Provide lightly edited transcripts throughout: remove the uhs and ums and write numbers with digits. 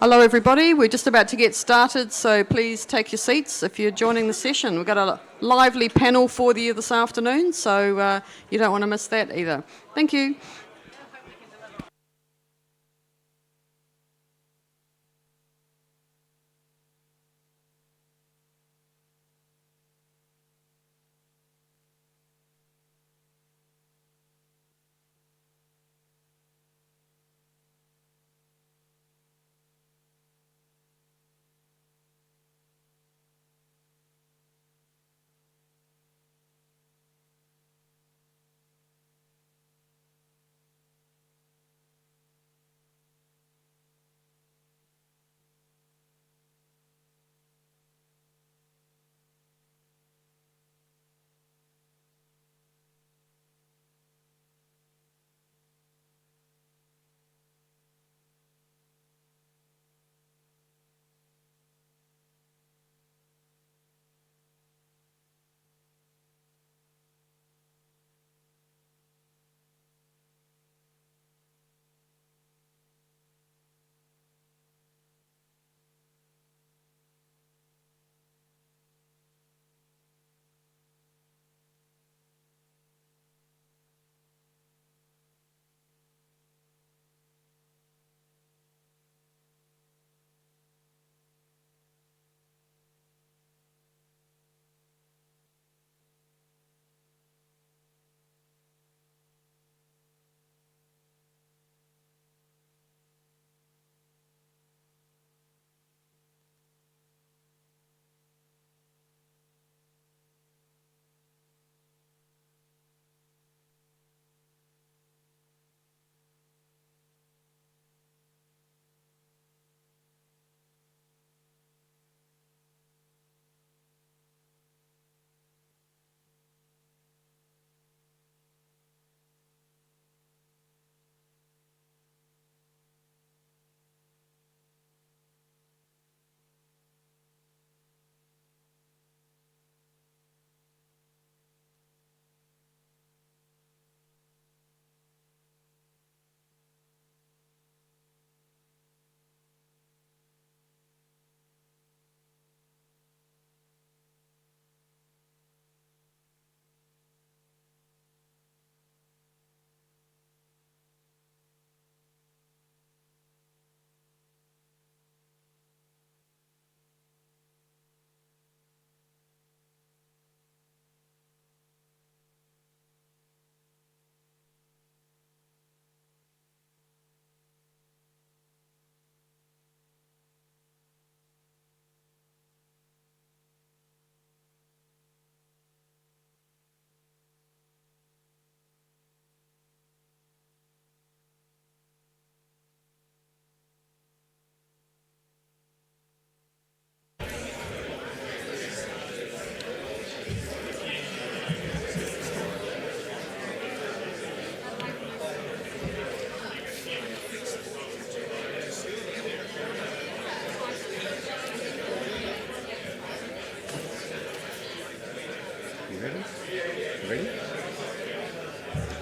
Hello everybody, we're just about to get started, so please take your seats if you're joining the session. We've got a lively panel for you this afternoon, so you don't want to miss that either. Thank you.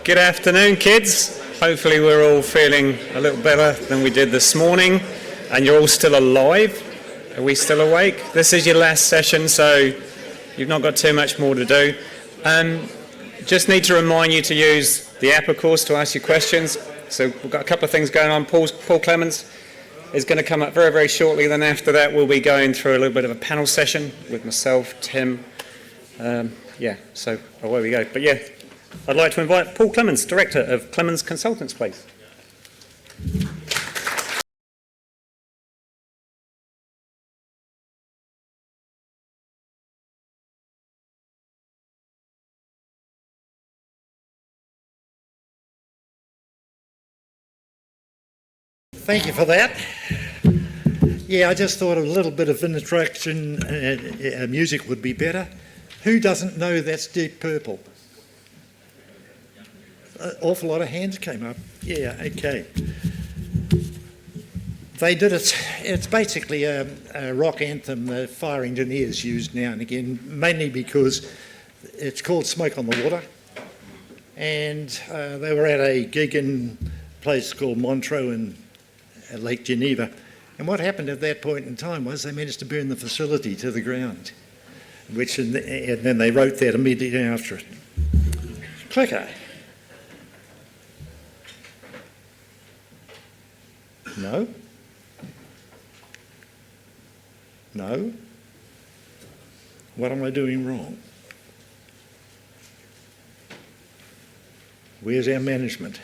Good afternoon, kids. Hopefully we're all feeling a little better than we did this morning, and you're all still alive. Are we still awake? This is your last session, so you've not got too much more to do. Just need to remind you to use the app, of course, to ask your questions. So we've got a couple of things going on. Paul Clements is going to come up very, very shortly. Then after that, we'll be going through a little bit of a panel session with myself, Tim. So away we go. But yeah, I'd like to invite Paul Clements, Director of Clements Consultants, please. Thank you for that. Yeah, I just thought a little bit of introduction music would be better. Who doesn't know that's Deep Purple? An awful lot of hands came up. Yeah, okay. They did it. It's basically a rock anthem the fire engineers use now and again, mainly because it's called Smoke on the Water. And they were at a gig in a place called Montreux in Lake Geneva, And what happened at that point in time was they managed to burn the facility to the ground, and then they wrote that immediately after it. Clicker. No. No. What am I doing wrong? Where's our management?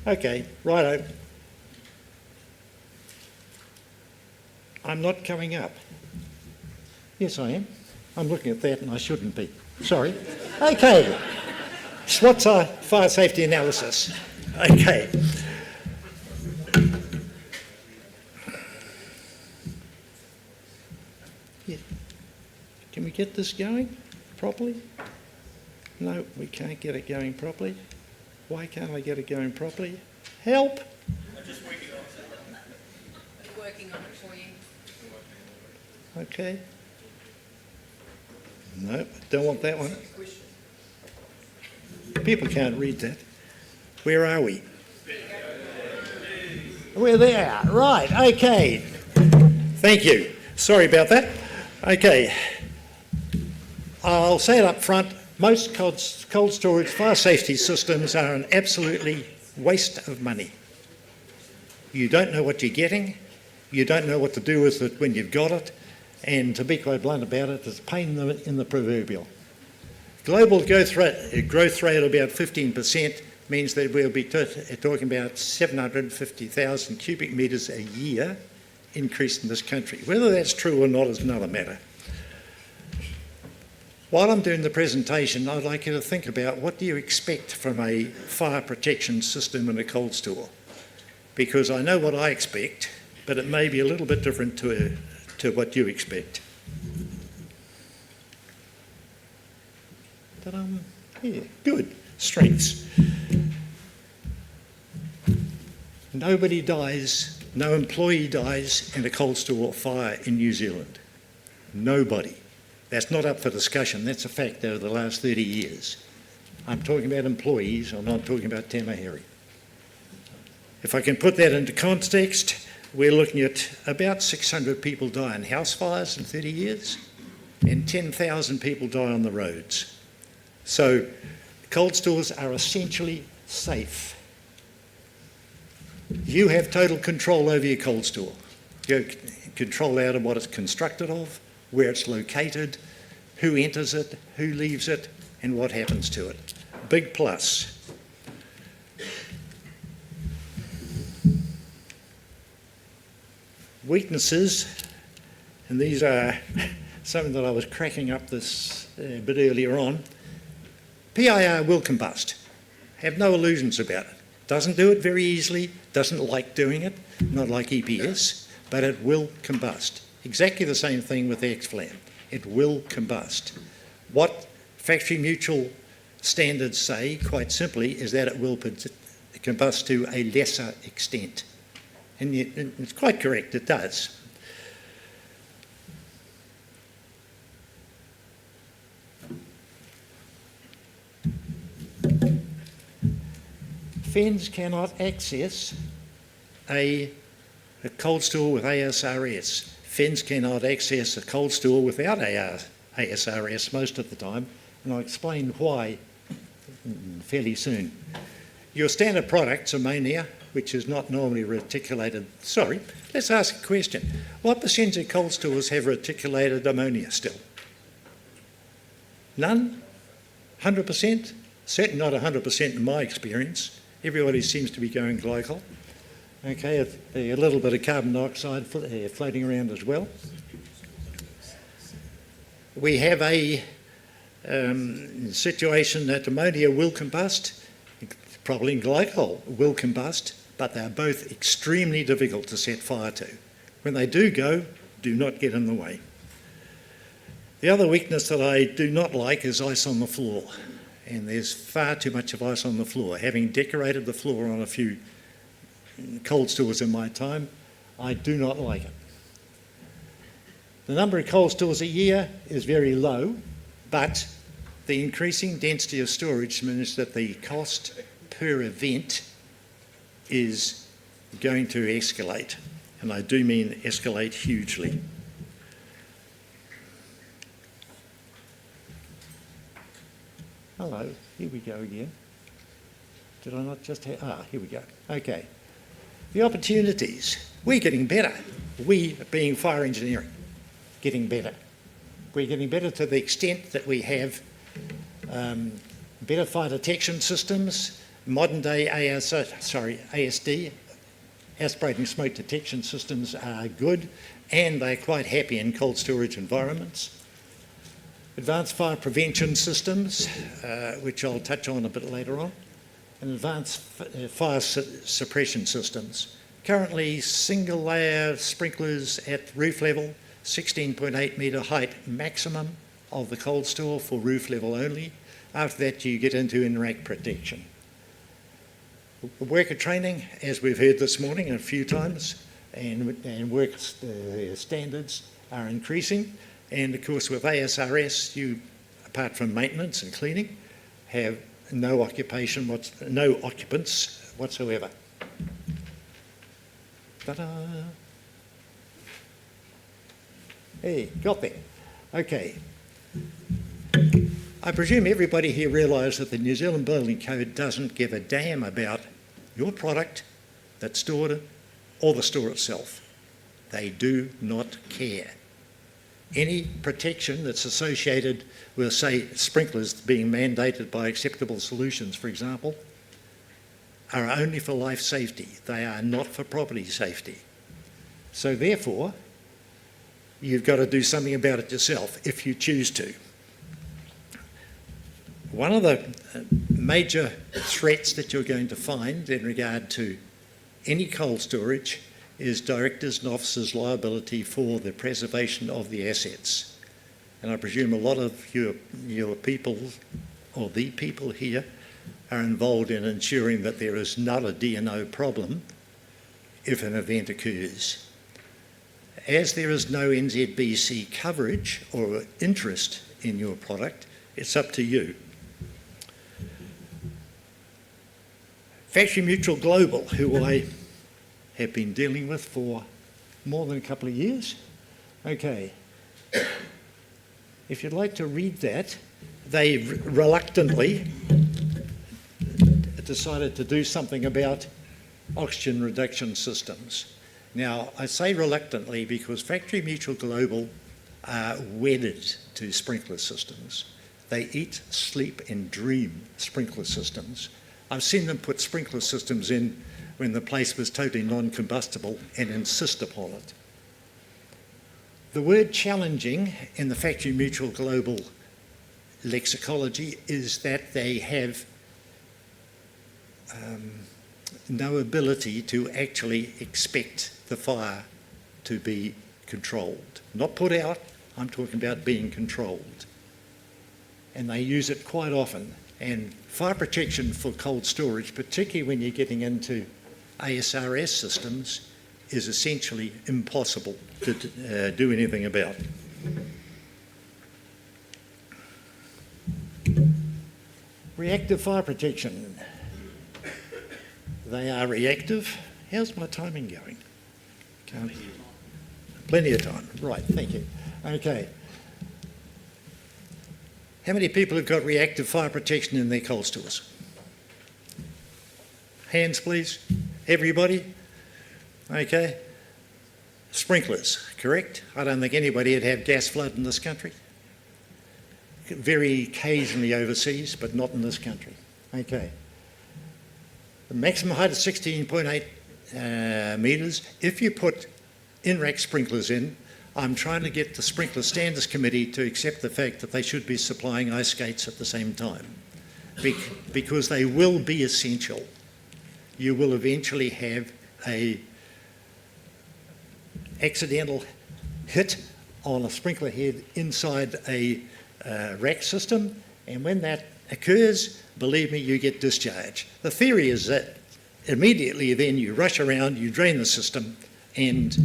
Okay, righto. I'm not coming up. Yes, I am. I'm looking at that and I shouldn't be. Sorry. Okay. SWOT's our fire safety analysis. Okay. Yeah. Can we get this going properly? No, we can't get it going properly. Why can't I get it going properly? Help! I'm working on it for you. Okay. No, don't want that one. People can't read that. Where are we? We're there. Right, okay. Thank you. Sorry about that. Okay. I'll say it up front. Most cold storage fire safety systems are an absolutely waste of money. You don't know what you're getting. You don't know what to do with it when you've got it. And to be quite blunt about it, it's a pain in the proverbial. Global growth rate of about 15% means that we'll be talking about 750,000 cubic metres a year increase in this country. Whether that's true or not is another matter. While I'm doing the presentation, I'd like you to think about what do you expect from a fire protection system in a cold store? Because I know what I expect, but it may be a little bit different to what you expect. Yeah, good. Strengths. Nobody dies, no employee dies in a cold store fire in New Zealand. Nobody. That's not up for discussion. That's a fact over the last 30 years. I'm talking about employees. I'm not talking about Tamaheri. If I can put that into context, we're looking at about 600 people die in house fires in 30 years and 10,000 people die on the roads. So cold stores are essentially safe. You have total control over your cold store. You have control out of what it's constructed of, where it's located, who enters it, who leaves it, and what happens to it. Big plus. Weaknesses, and these are something that I was cracking up this bit earlier on. PIR will combust. Have no illusions about it. Doesn't do it very easily, doesn't like doing it, not like EPS, but it will combust. Exactly the same thing with X-Flam. It will combust. What factory mutual standards say, quite simply, is that it will combust to a lesser extent. And it's quite correct, it does. FENS cannot access a cold store with ASRS. FENS cannot access a cold store without ASRS most of the time, and I'll explain why fairly soon. Your standard products, ammonia, which is not normally reticulated. Sorry, let's ask a question. What percentage of cold stores have reticulated ammonia still? None? 100%? Certainly not 100% in my experience. Everybody seems to be going glycol. Okay, a little bit of carbon dioxide floating around as well. We have a situation that ammonia will combust, propylene glycol will combust, but they're both extremely difficult to set fire to. When they do go, do not get in the way. The other weakness that I do not like is ice on the floor, and there's far too much of ice on the floor. Having decorated the floor on a few cold stores in my time, I do not like it. The number of cold stores a year is very low, but the increasing density of storage means that the cost per event is going to escalate, and I do mean escalate hugely. Hello, here we go again. Did I not just have... here we go. Okay. The opportunities. We're getting better. We, being fire engineering, getting better. We're getting better to the extent that we have better fire detection systems, modern day ASD, aspirating smoke detection systems are good, and they're quite happy in cold storage environments. Advanced fire prevention systems, which I'll touch on a bit later on, and advanced fire suppression systems. Currently, single layer sprinklers at roof level, 16.8 metre height maximum of the cold store for roof level only. After that, you get into in-rack protection. Worker training, as we've heard this morning a few times, and work standards are increasing. And of course, with ASRS, you, apart from maintenance and cleaning, have no occupants whatsoever. Ta-da! Hey, got there. Okay. I presume everybody here realises that the New Zealand Building Code doesn't give a damn about your product that's stored or the store itself. They do not care. Any protection that's associated with, say, sprinklers being mandated by Acceptable Solutions, for example, are only for life safety. They are not for property safety. So therefore, you've got to do something about it yourself if you choose to. One of the major threats that you're going to find in regard to any cold storage is directors' and officers' liability for the preservation of the assets. And I presume a lot of your people, or the people here, are involved in ensuring that there is not a D&O problem if an event occurs. As there is no NZBC coverage or interest in your product, it's up to you. Factory Mutual Global, who I have been dealing with for more than a couple of years. Okay. If you'd like to read that, they reluctantly decided to do something about oxygen reduction systems. Now, I say reluctantly because Factory Mutual Global are wedded to sprinkler systems. They eat, sleep and dream sprinkler systems. I've seen them put sprinkler systems in when the place was totally non-combustible and insist upon it. The word challenging in the Factory Mutual Global lexicology is that they have no ability to actually expect the fire to be controlled. Not put out, I'm talking about being controlled. And they use it quite often. And fire protection for cold storage, particularly when you're getting into ASRS systems, is essentially impossible to do anything about. Reactive fire protection. They are reactive. How's my timing going? Plenty of time. Right, thank you. Okay. How many people have got reactive fire protection in their cold stores? Hands, please. Everybody? Okay. Sprinklers, correct? I don't think anybody would have gas flood in this country. Very occasionally overseas, but not in this country. Okay. The maximum height is 16.8 metres. If you put in-rack sprinklers in, I'm trying to get the Sprinkler Standards Committee to accept the fact that they should be supplying ice skates at the same time, because they will be essential. You will eventually have a accidental hit on a sprinkler head inside a rack system, and when that occurs, believe me, you get discharge. The theory is that immediately then you rush around, you drain the system, and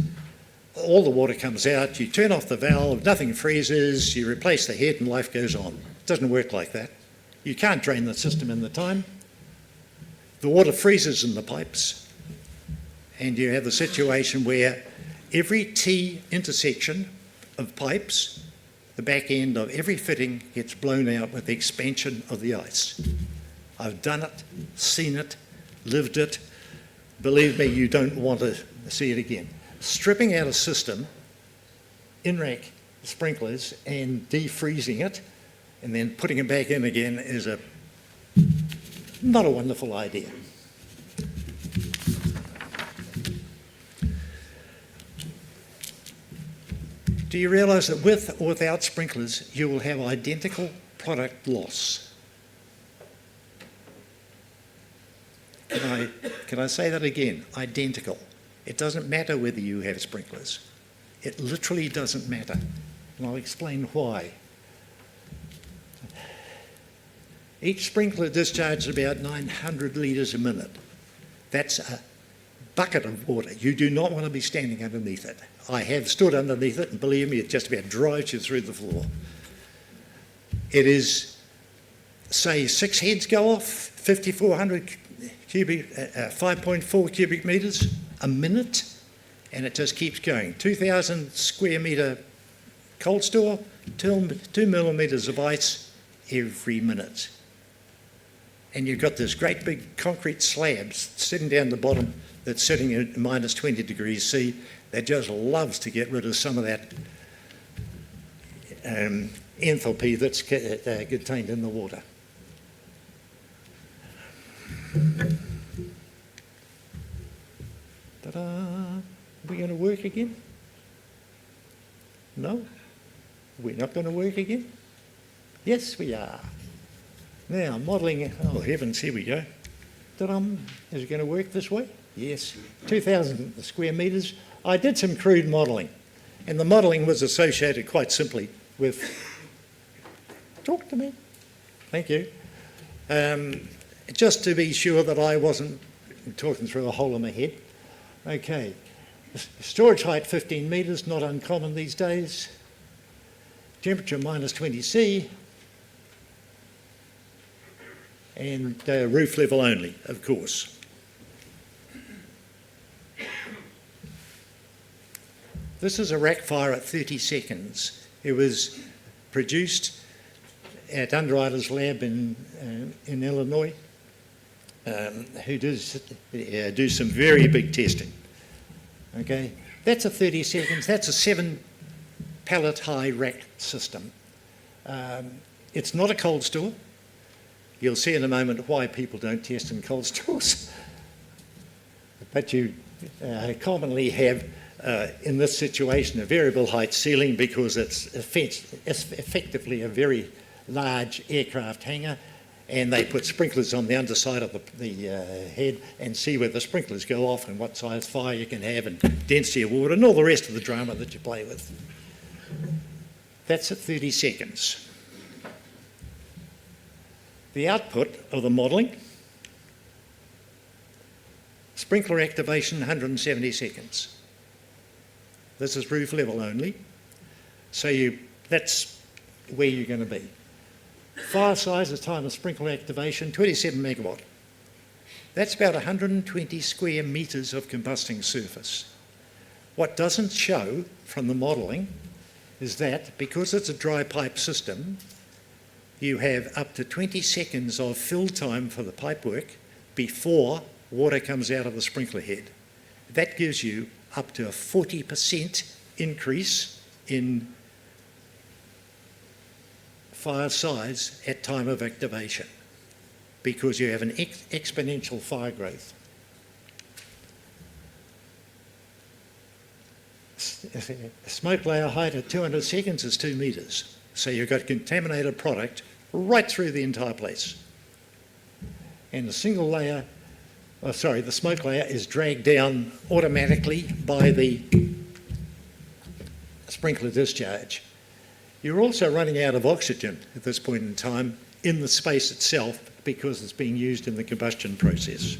all the water comes out, you turn off the valve, nothing freezes, you replace the head and life goes on. It doesn't work like that. You can't drain the system in the time. The water freezes in the pipes and you have the situation where every T intersection of pipes, the back end of every fitting gets blown out with the expansion of the ice. I've done it, seen it, lived it. Believe me, you don't want to see it again. Stripping out a system, in-rack sprinklers, and defreezing it, and then putting it back in again is not a wonderful idea. Do you realise that with or without sprinklers, you will have identical product loss? Can I say that again? Identical. It doesn't matter whether you have sprinklers. It literally doesn't matter. And I'll explain why. Each sprinkler discharges about 900 litres a minute. That's a bucket of water. You do not want to be standing underneath it. I have stood underneath it, and believe me, it just about drives you through the floor. It is, say, 6 heads go off, 5,400 cubic, 5.4 cubic metres a minute, and it just keeps going. 2,000 square metre cold store, 2 millimetres of ice every minute. And you've got this great big concrete slab sitting down the bottom that's sitting at minus 20 degrees C that just loves to get rid of some of that enthalpy that's contained in the water. Ta-da! Are we going to work again? No? We're not going to work again? Yes, we are. Now, modelling, oh heavens, here we go. Ta-dum. Is it going to work this way? Yes. 2,000 square metres. I did some crude modelling, and the modelling was associated quite simply with... Talk to me. Thank you. Just to be sure that I wasn't talking through a hole in my head. Okay. Storage height 15 metres, not uncommon these days. Temperature minus 20 C. And roof level only, of course. This is a rack fire at 30 seconds. It was produced at Underwriter's Lab in Illinois, who do some very big testing. Okay, that's a 30 seconds. That's a 7 pallet high rack system. It's not a cold store. You'll see in a moment why people don't test in cold stores. But you commonly have, in this situation, a variable height ceiling because it's effectively a very large aircraft hangar, and they put sprinklers on the underside of the head and see where the sprinklers go off and what size fire you can have and density of water and all the rest of the drama that you play with. That's at 30 seconds. The output of the modelling, sprinkler activation 170 seconds. This is roof level only, so that's where you're going to be. Fire size at time of sprinkler activation, 27 megawatt. That's about 120 square metres of combusting surface. What doesn't show from the modelling is that because it's a dry pipe system, you have up to 20 seconds of fill time for the pipework before water comes out of the sprinkler head. That gives you up to a 40% increase in fire size at time of activation because you have an exponential fire growth. Smoke layer height at 200 seconds is 2 metres. So you've got contaminated product right through the entire place. And the single layer, the smoke layer is dragged down automatically by the sprinkler discharge. You're also running out of oxygen at this point in time in the space itself because it's being used in the combustion process.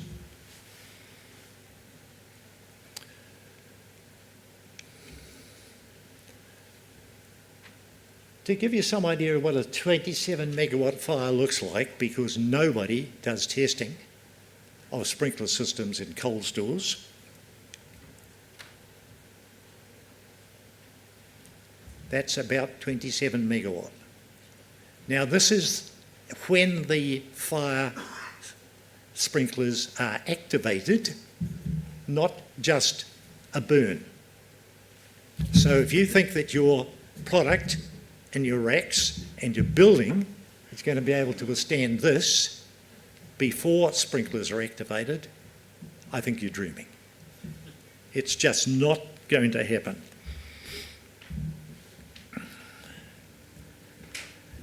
To give you some idea of what a 27 megawatt fire looks like, because nobody does testing of sprinkler systems in cold stores, That's about 27 megawatt. Now this is when the fire sprinklers are activated, not just a burn. So if you think that your product and your racks and your building is going to be able to withstand this before sprinklers are activated, I think you're dreaming. It's just not going to happen.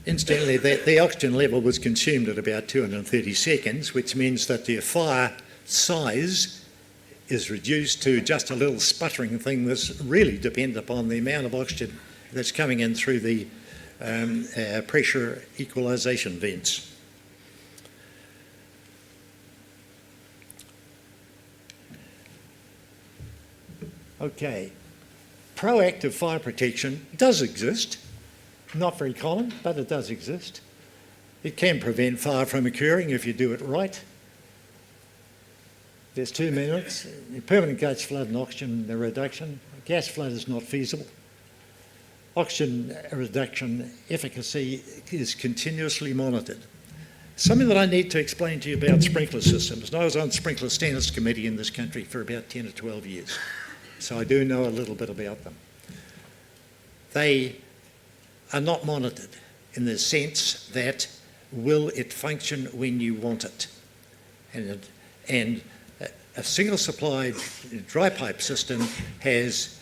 Incidentally, the oxygen level was consumed at about 230 seconds, which means that your fire size is reduced to just a little sputtering thing that's really dependent upon the amount of oxygen that's coming in through the pressure equalisation vents. Okay, proactive fire protection does exist. Not very common, but it does exist. It can prevent fire from occurring if you do it right. There's 2 minutes. Permanent gas flood and oxygen reduction. Gas flood is not feasible. Oxygen reduction efficacy is continuously monitored. Something that I need to explain to you about sprinkler systems. And I was on Sprinkler Standards Committee in this country for about 10 or 12 years. So I do know a little bit about them. They are not monitored in the sense that will it function when you want it? And a single supplied dry pipe system has,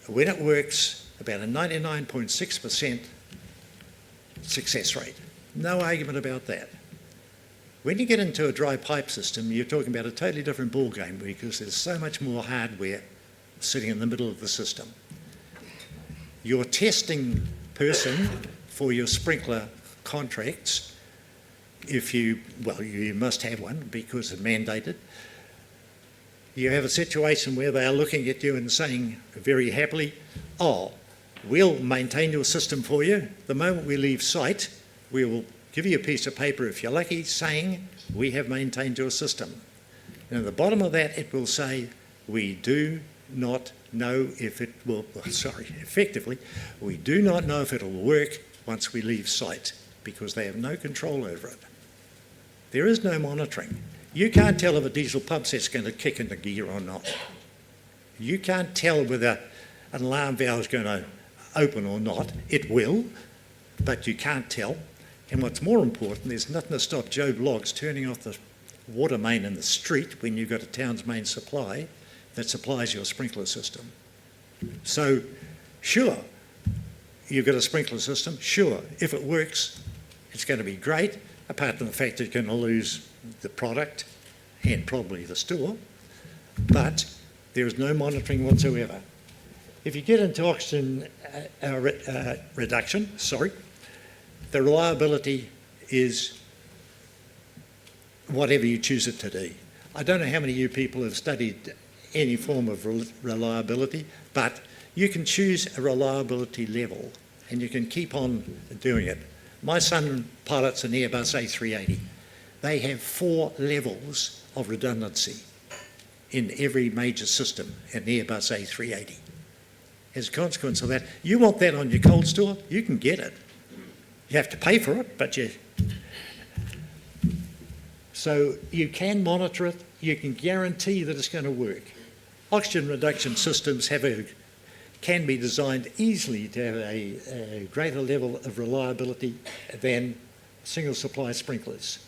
when it works, about a 99.6% success rate. No argument about that. When you get into a dry pipe system, you're talking about a totally different ballgame because there's so much more hardware sitting in the middle of the system. Your testing person for your sprinkler contracts, you must have one because it's mandated. You have a situation where they are looking at you and saying very happily, oh, we'll maintain your system for you. The moment we leave site, we will give you a piece of paper if you're lucky saying we have maintained your system. And at the bottom of that it will say we do not know if it will, effectively, we do not know if it will work once we leave site because they have no control over it. There is no monitoring. You can't tell if a diesel pump set's going to kick into gear or not. You can't tell whether an alarm valve is going to open or not. It will, but you can't tell. And what's more important, there's nothing to stop Joe Bloggs turning off the water main in the street when you've got a town's main supply that supplies your sprinkler system. So, sure, you've got a sprinkler system. Sure, if it works, it's going to be great, apart from the fact that you're going to lose the product and probably the store, but there is no monitoring whatsoever. If you get into oxygen reduction, the reliability is whatever you choose it to be. I don't know how many of you people have studied any form of reliability, but you can choose a reliability level and you can keep on doing it. My son pilots an Airbus A380. They have 4 levels of redundancy in every major system, an Airbus A380. As a consequence of that, you want that on your cold store, you can get it. You have to pay for it, but so you can monitor it, you can guarantee that it's going to work. Oxygen reduction systems can be designed easily to have a greater level of reliability than single supply sprinklers.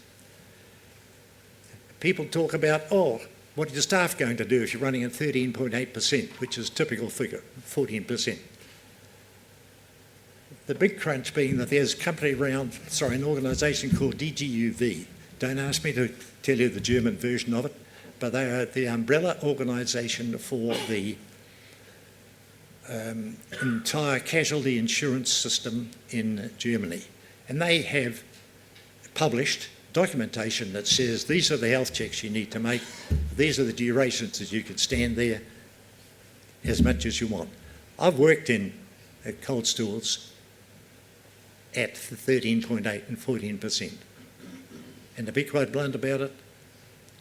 People talk about, oh, what are your staff going to do if you're running at 13.8%, which is typical figure, 14%. The big crunch being that there's an organisation called DGUV. Don't ask me to tell you the German version of it, but they are the umbrella organisation for the entire casualty insurance system in Germany. And they have published documentation that says these are the health checks you need to make, these are the durations that you can stand there as much as you want. I've worked in cold stores at 13.8 and 14%. And to be quite blunt about it,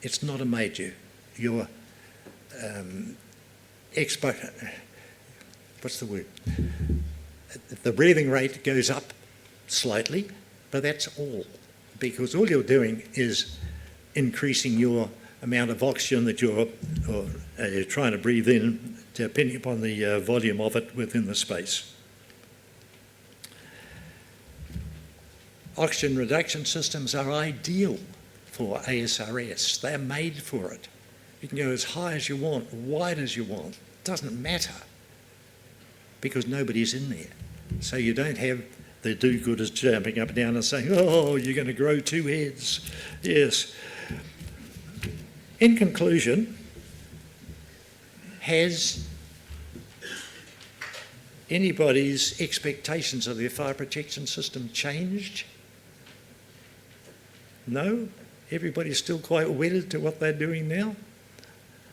it's not a major. Your what's the word? the breathing rate goes up slightly, but that's all, because all you're doing is increasing your amount of oxygen that you're trying to breathe in, depending upon the volume of it within the space. Oxygen reduction systems are ideal for ASRS. They're made for it. You can go as high as you want, wide as you want. It doesn't matter, because nobody's in there. So you don't have the do-gooders jumping up and down and saying, oh, you're going to grow 2 heads. Yes. In conclusion, has anybody's expectations of their fire protection system changed? No? Everybody's still quite wedded to what they're doing now?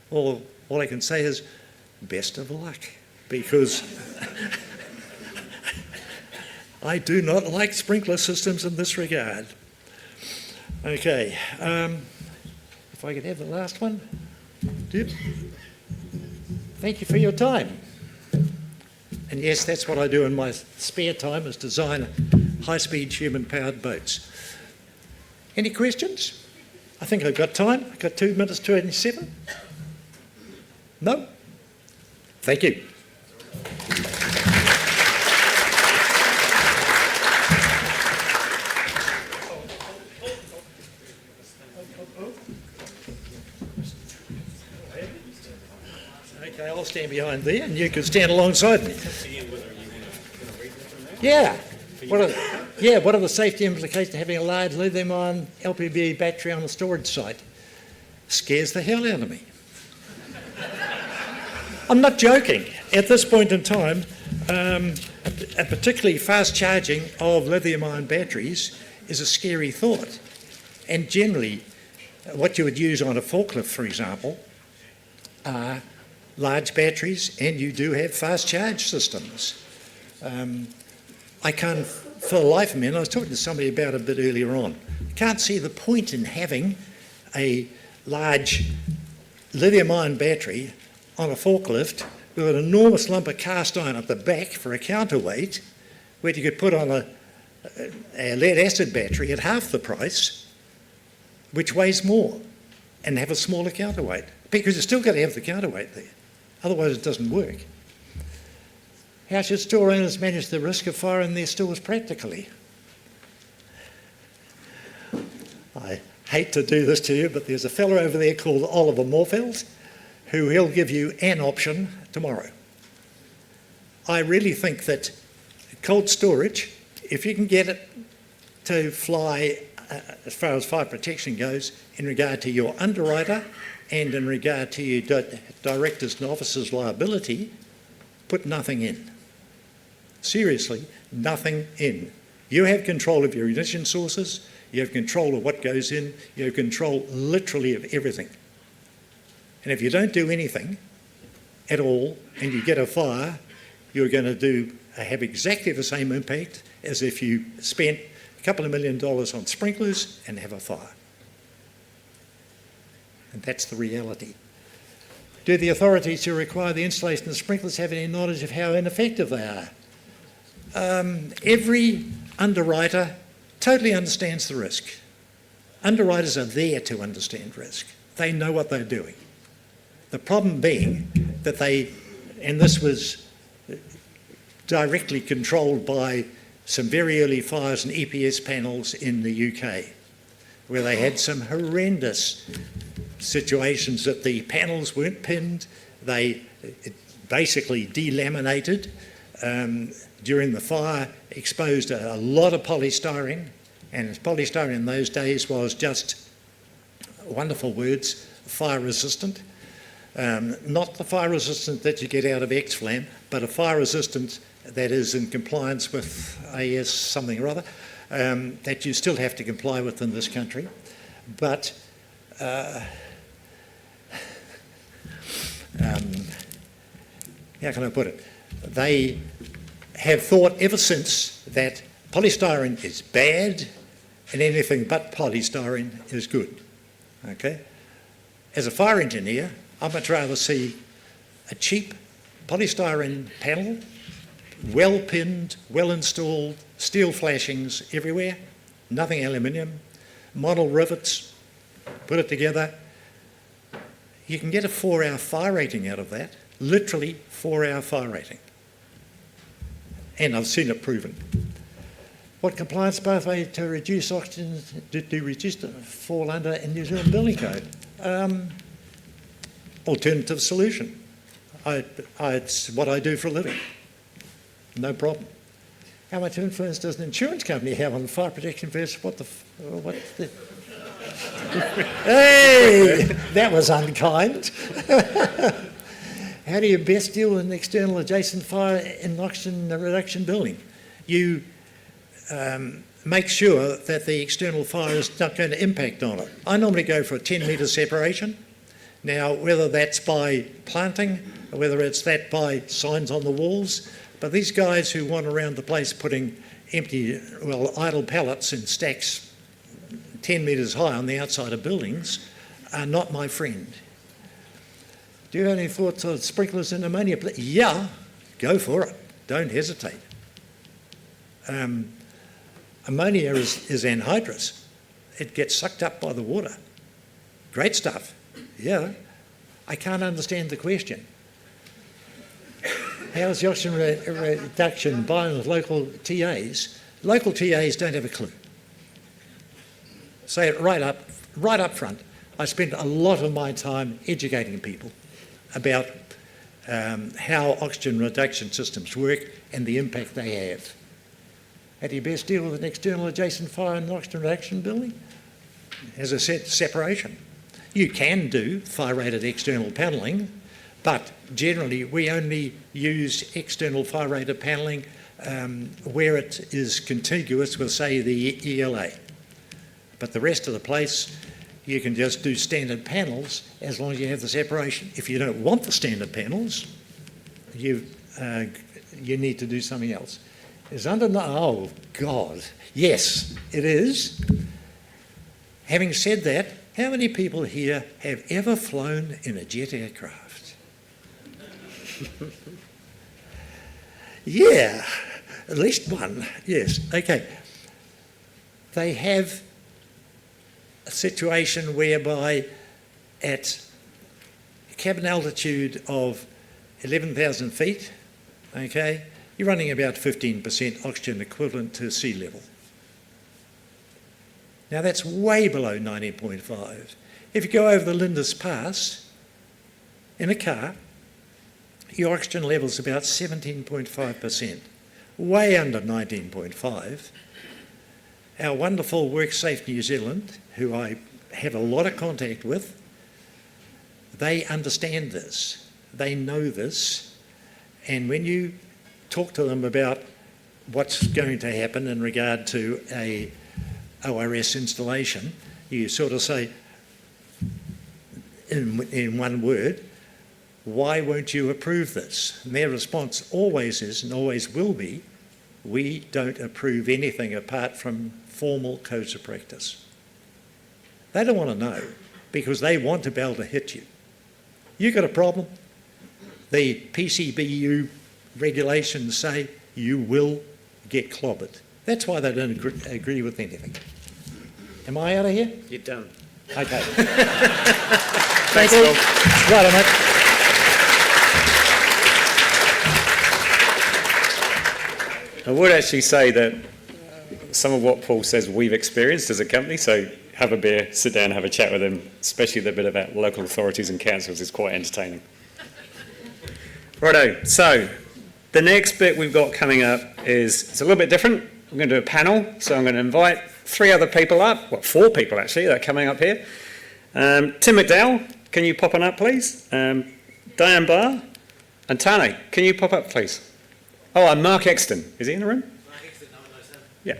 Or all I can say is, best of luck, because I do not like sprinkler systems in this regard. Okay, if I could have the last one. Yep. Thank you for your time. And yes, that's what I do in my spare time, is design high-speed human-powered boats. Any questions? I think I've got time. I've got 2 minutes 27. No? Thank you. Okay, I'll stand behind there and you can stand alongside me. Yeah. What are the safety implications of having a large lithium-ion LPB battery on a storage site? Scares the hell out of me. I'm not joking. At this point in time, a particularly fast charging of lithium-ion batteries is a scary thought. And generally, what you would use on a forklift, for example, are large batteries, and you do have fast charge systems. I can't, for the life of me, and I was talking to somebody about it a bit earlier on, can't see the point in having a large lithium-ion battery on a forklift with an enormous lump of cast iron at the back for a counterweight, where you could put on a lead-acid battery at half the price, which weighs more, and have a smaller counterweight, because you've still got to have the counterweight there. Otherwise it doesn't work. How should store owners manage the risk of fire in their stores practically? I hate to do this to you, but there's a fellow over there called Oliver Morfeld, who he'll give you an option tomorrow. I really think that cold storage, if you can get it to fly as far as fire protection goes, in regard to your underwriter and in regard to your directors and officers' liability, put nothing in. Seriously, nothing in. You have control of your ignition sources, you have control of what goes in, you have control literally of everything. And if you don't do anything at all and you get a fire, you're going to have exactly the same impact as if you spent a couple of $1 million on sprinklers and have a fire. And that's the reality. Do the authorities who require the installation of sprinklers have any knowledge of how ineffective they are? Every underwriter totally understands the risk. Underwriters are there to understand risk. They know what they're doing. The problem being that and this was directly controlled by some very early fires and EPS panels in the UK, where they had some horrendous situations that the panels weren't pinned, they basically delaminated during the fire, exposed a lot of polystyrene, and polystyrene in those days was just, wonderful words, fire resistant. Not the fire resistant that you get out of X-Flam, but a fire resistant that is in compliance with AS something or other, that you still have to comply with in this country. But how can I put it? They have thought ever since that polystyrene is bad and anything but polystyrene is good. Okay? As a fire engineer, I'd much rather see a cheap polystyrene panel well pinned, well installed, steel flashings everywhere, nothing aluminium, model rivets, put it together. You can get a 4-hour fire rating out of that, literally 4-hour fire rating. And I've seen it proven. What compliance pathway to reduce oxygen, to reduce to fall under in New Zealand Building Code? Alternative solution. It's what I do for a living. No problem. How much influence does an insurance company have on fire protection versus what the... Hey, that was unkind. How do you best deal with an external adjacent fire in oxygen reduction building? You make sure that the external fire is not going to impact on it. I normally go for a 10-metre separation. Now, whether that's by planting, or whether it's that by signs on the walls, but these guys who wander around the place putting idle pallets in stacks 10 metres high on the outside of buildings are not my friend. Do you have any thoughts on sprinklers and ammonia? Yeah, go for it. Don't hesitate. Ammonia is anhydrous. It gets sucked up by the water. Great stuff. Yeah. I can't understand the question. How's the oxygen reduction buying with local TAs? Local TAs don't have a clue. Say it right up front. I spend a lot of my time educating people about how oxygen reduction systems work and the impact they have. How do you best deal with an external adjacent fire in an oxygen reduction building? As I said, separation. You can do fire-rated external panelling, but generally we only use external fire-rated panelling where it is contiguous with, say, the ELA. But the rest of the place, you can just do standard panels as long as you have the separation. If you don't want the standard panels, you need to do something else. Oh, God. Yes, it is. Having said that, how many people here have ever flown in a jet aircraft? Yeah, at least one. Yes, okay. They have a situation whereby at cabin altitude of 11,000 feet, okay, you're running about 15% oxygen equivalent to sea level. Now that's way below 19.5. If you go over the Lindis Pass in a car, your oxygen level's about 17.5%, way under 19.5. Our wonderful WorkSafe New Zealand, who I have a lot of contact with, they understand this, they know this, and when you talk to them about what's going to happen in regard to a ORS installation, you sort of say, in one word, why won't you approve this? And their response always is, and always will be, we don't approve anything apart from formal codes of practice. They don't want to know because they want to be able to hit you. You got a problem? The PCBU regulations say you will get clobbered. That's why they don't agree with anything. Am I out of here? You're done. Okay. Thanks, you. Paul. Right, mate. I would actually say that some of what Paul says we've experienced as a company, so have a beer, sit down, have a chat with him, especially the bit about local authorities and councils is quite entertaining. Righto, so the next bit we've got coming up it's a little bit different. I'm going to do a panel, so I'm going to invite 3 other people up, 4 people actually, that are coming up here. Tim McDowell, can you pop on up please? Diane Barr and Tane, can you pop up please? Oh, and Mark Exton, is he in the room? Mark Exton, no one knows him. Yeah.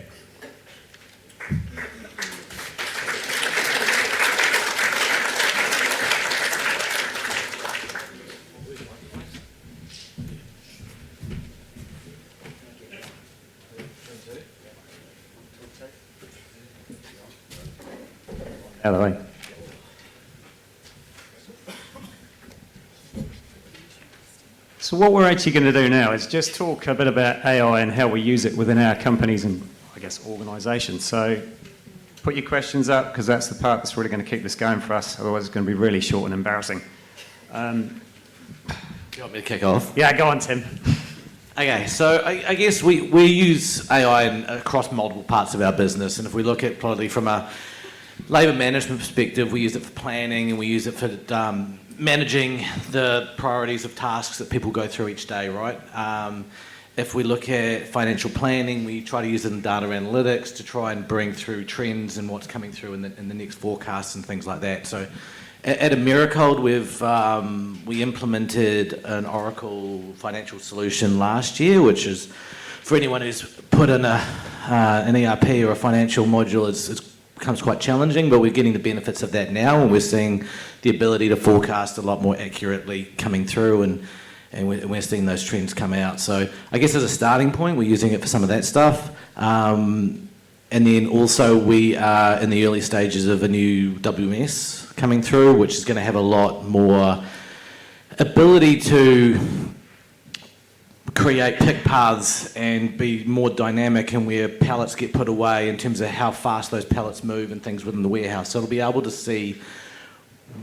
Out of the way. So what we're actually going to do now is just talk a bit about AI and how we use it within our companies and, I guess, organisations. So put your questions up, because that's the part that's really going to keep this going for us. Otherwise, it's going to be really short and embarrassing. Do you want me to kick off? Yeah, go on, Tim. Okay, so I guess we use AI across multiple parts of our business, and if we look at probably from a labour management perspective, we use it for planning and we use it for managing the priorities of tasks that people go through each day, right? If we look at financial planning, we try to use it in data analytics to try and bring through trends and what's coming through in the next forecasts and things like that. So at Americold, we implemented an Oracle financial solution last year, which is, for anyone who's put in an ERP or a financial module, it becomes quite challenging, but we're getting the benefits of that now, and we're seeing the ability to forecast a lot more accurately coming through, and we're seeing those trends come out. So I guess as a starting point, we're using it for some of that stuff. And then also we are in the early stages of a new WMS coming through, which is going to have a lot more ability to create pick paths and be more dynamic in where pallets get put away in terms of how fast those pallets move and things within the warehouse. So it'll be able to see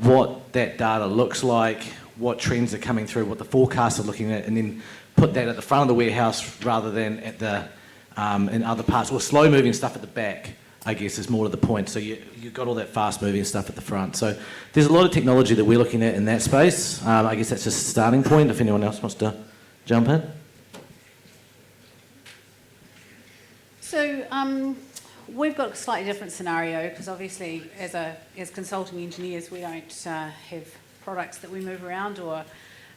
what that data looks like, what trends are coming through, what the forecasts are looking at, and then put that at the front of the warehouse rather than at the in other parts, or slow moving stuff at the back, I guess, is more to the point. So you've got all that fast moving stuff at the front. So there's a lot of technology that we're looking at in that space. I guess that's just a starting point if anyone else wants to jump in. So we've got a slightly different scenario because obviously as consulting engineers we don't have products that we move around or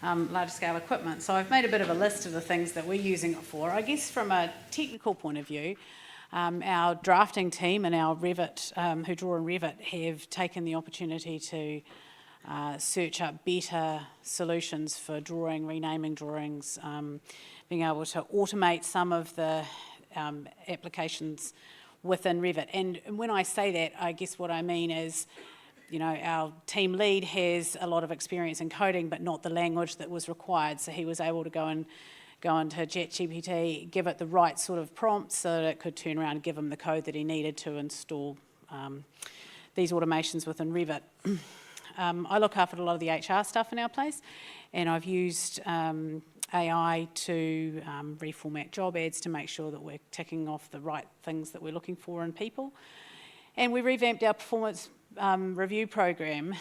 large scale equipment. So I've made a bit of a list of the things that we're using it for. I guess from a technical point of view, our drafting team and our Revit, who draw in Revit, have taken the opportunity to search up better solutions for drawing, renaming drawings, being able to automate some of the applications within Revit. And when I say that, I guess what I mean is, you know, our team lead has a lot of experience in coding, but not the language that was required. So he was able to go into ChatGPT, give it the right sort of prompts so that it could turn around and give him the code that he needed to install these automations within Revit. I look after a lot of the HR stuff in our place, and I've used AI to reformat job ads to make sure that we're ticking off the right things that we're looking for in people. And we revamped our performance review program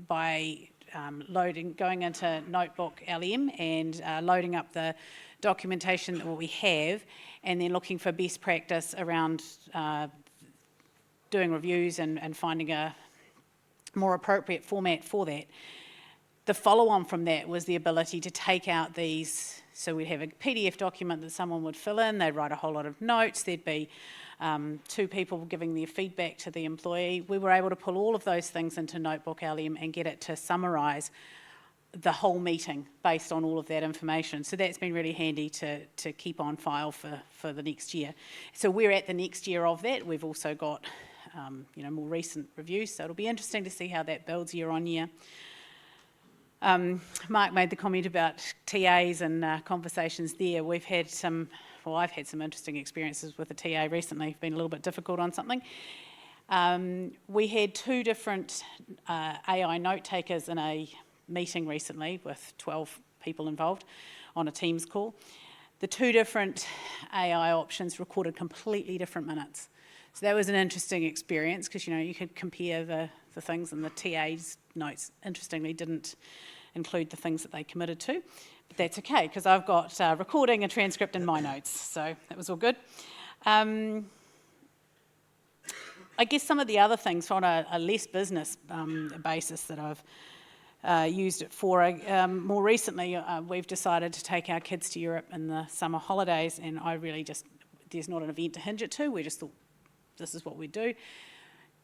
by going into Notebook LM and loading up the documentation that we have, and then looking for best practice around doing reviews and finding a more appropriate format for that. The follow-on from that was the ability to take out these, so we'd have a PDF document that someone would fill in, they'd write a whole lot of notes, there'd be two people giving their feedback to the employee. We were able to pull all of those things into Notebook LM and get it to summarise the whole meeting based on all of that information. So that's been really handy to keep on file for the next year. So we're at the next year of that. We've also got more recent reviews, so it'll be interesting to see how that builds year on year. Mark made the comment about TAs and conversations there. I've had some interesting experiences with a TA recently. Been a little bit difficult on something. We had two different AI note takers in a meeting recently with 12 people involved on a Teams call. The two different AI options recorded completely different minutes. So that was an interesting experience because, you could compare the things, and the TA's notes, interestingly, didn't include the things that they committed to. But that's okay, because I've got recording and transcript in my notes, so that was all good. I guess some of the other things on a less business basis that I've used it for, more recently we've decided to take our kids to Europe in the summer holidays, and there's not an event to hinge it to, we just thought this is what we do.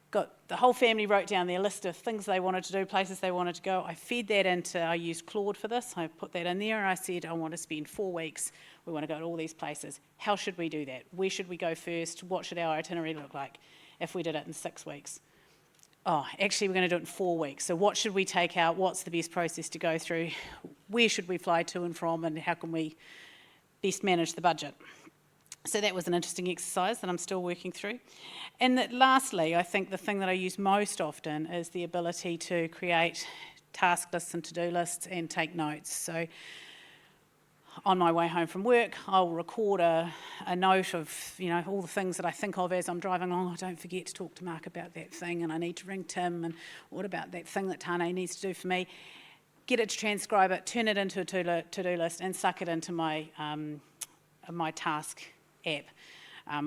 Got the whole family wrote down their list of things they wanted to do, places they wanted to go. I fed that into, I used Claude for this, I put that in there, and I said, I want to spend 4 weeks, we want to go to all these places. How should we do that? Where should we go first? What should our itinerary look like if we did it in 6 weeks? oh, actually we're going to do it in 4 weeks. So what should we take out? What's the best process to go through? Where should we fly to and from, and how can we best manage the budget? So that was an interesting exercise that I'm still working through. And that lastly, I think the thing that I use most often is the ability to create task lists and to-do lists and take notes. So on my way home from work, I'll record a note of, you know, all the things that I think of as I'm driving along. Oh, don't forget to talk to Mark about that thing, and I need to ring Tim, and what about that thing that Tane needs to do for me? Get it to transcribe it, turn it into a to-do list, and suck it into my my task app,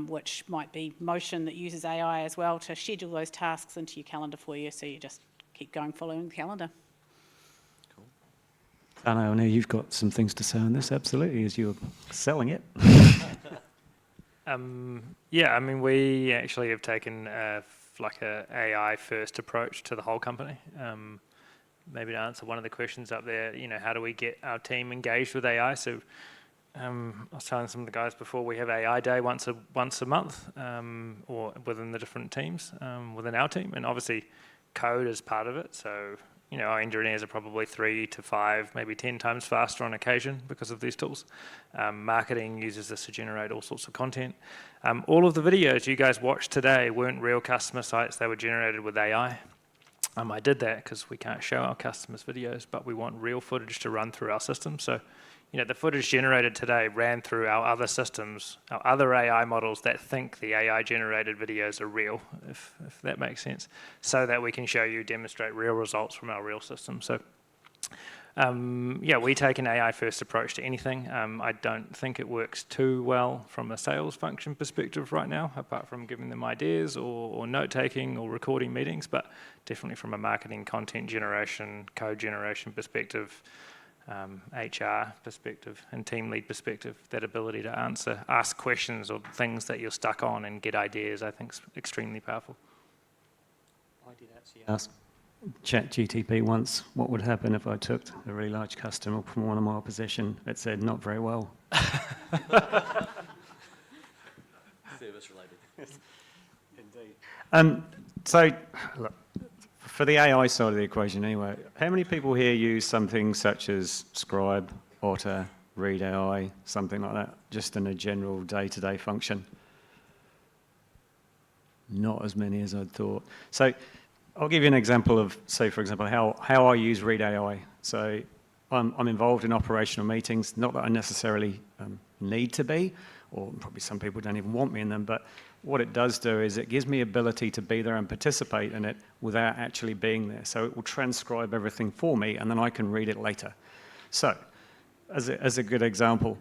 which might be Motion, that uses AI as well to schedule those tasks into your calendar for you, so you just keep going following the calendar. I know you've got some things to say on this, absolutely, as you're selling it. Yeah, I mean, we actually have taken like a AI first approach to the whole company. Maybe to answer one of the questions up there, you know, how do we get our team engaged with AI? So I was telling some of the guys before, we have AI day once a month, or within the different teams within our team, and obviously code is part of it. So, you know, our engineers are probably 3 to 5, maybe 10 times faster on occasion because of these tools. Marketing uses this to generate all sorts of content. All of the videos you guys watched today weren't real customer sites, they were generated with AI. I did that because we can't show our customers videos, but we want real footage to run through our system. So, you know, the footage generated today ran through our other systems, our other AI models that think the AI-generated videos are real, if that makes sense, so that we can show you, demonstrate real results from our real system. So, yeah, we take an AI-first approach to anything. I don't think it works too well from a sales function perspective right now, apart from giving them ideas or note-taking or recording meetings, but definitely from a marketing, content generation, code generation perspective, HR perspective and team lead perspective, that ability to ask questions or things that you're stuck on and get ideas, I think is extremely powerful. I did actually ask ChatGTP once what would happen if I took a really large customer from 1 mile position. It said not very well. Service related. Indeed. So, look, for the AI side of the equation anyway, how many people here use something such as Scribe, Otter, Read AI, something like that, just in a general day-to-day function? Not as many as I'd thought. So I'll give you an example of, say, for example, how I use Read AI. So I'm involved in operational meetings, not that I necessarily need to be, or probably some people don't even want me in them, but what it does do is it gives me ability to be there and participate in it without actually being there. So it will transcribe everything for me, and then I can read it later. So, as a good example,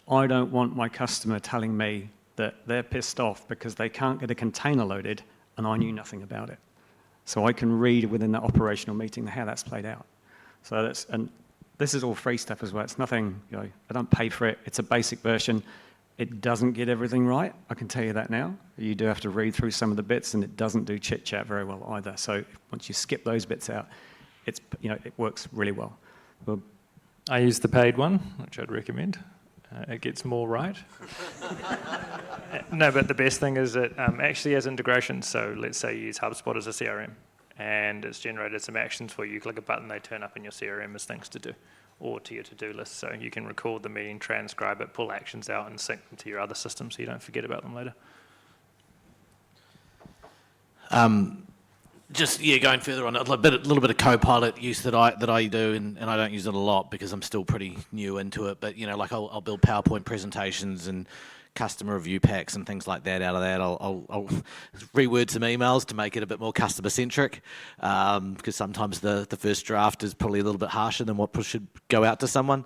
I don't want my customer telling me that they're pissed off because they can't get a container loaded and I knew nothing about it. So I can read within that operational meeting how that's played out. So and this is all free stuff as well. It's nothing, you know, I don't pay for it. It's a basic version. It doesn't get everything right, I can tell you that now. You do have to read through some of the bits, and it doesn't do chit-chat very well either. So once you skip those bits out, it's, you know, it works really well. I use the paid one, which I'd recommend. It gets more right. No, but the best thing is it actually has integration. So let's say you use HubSpot as a CRM, and it's generated some actions for you. You click a button, they turn up in your CRM as things to do, or to your to-do list. So you can record the meeting, transcribe it, pull actions out, and sync them to your other system so you don't forget about them later. Just going further on, a little bit of Copilot use that I do, and I don't use it a lot because I'm still pretty new into it. But like I'll build PowerPoint presentations and customer review packs and things like that out of that. I'll reword some emails to make it a bit more customer centric, because sometimes the first draft is probably a little bit harsher than what should go out to someone.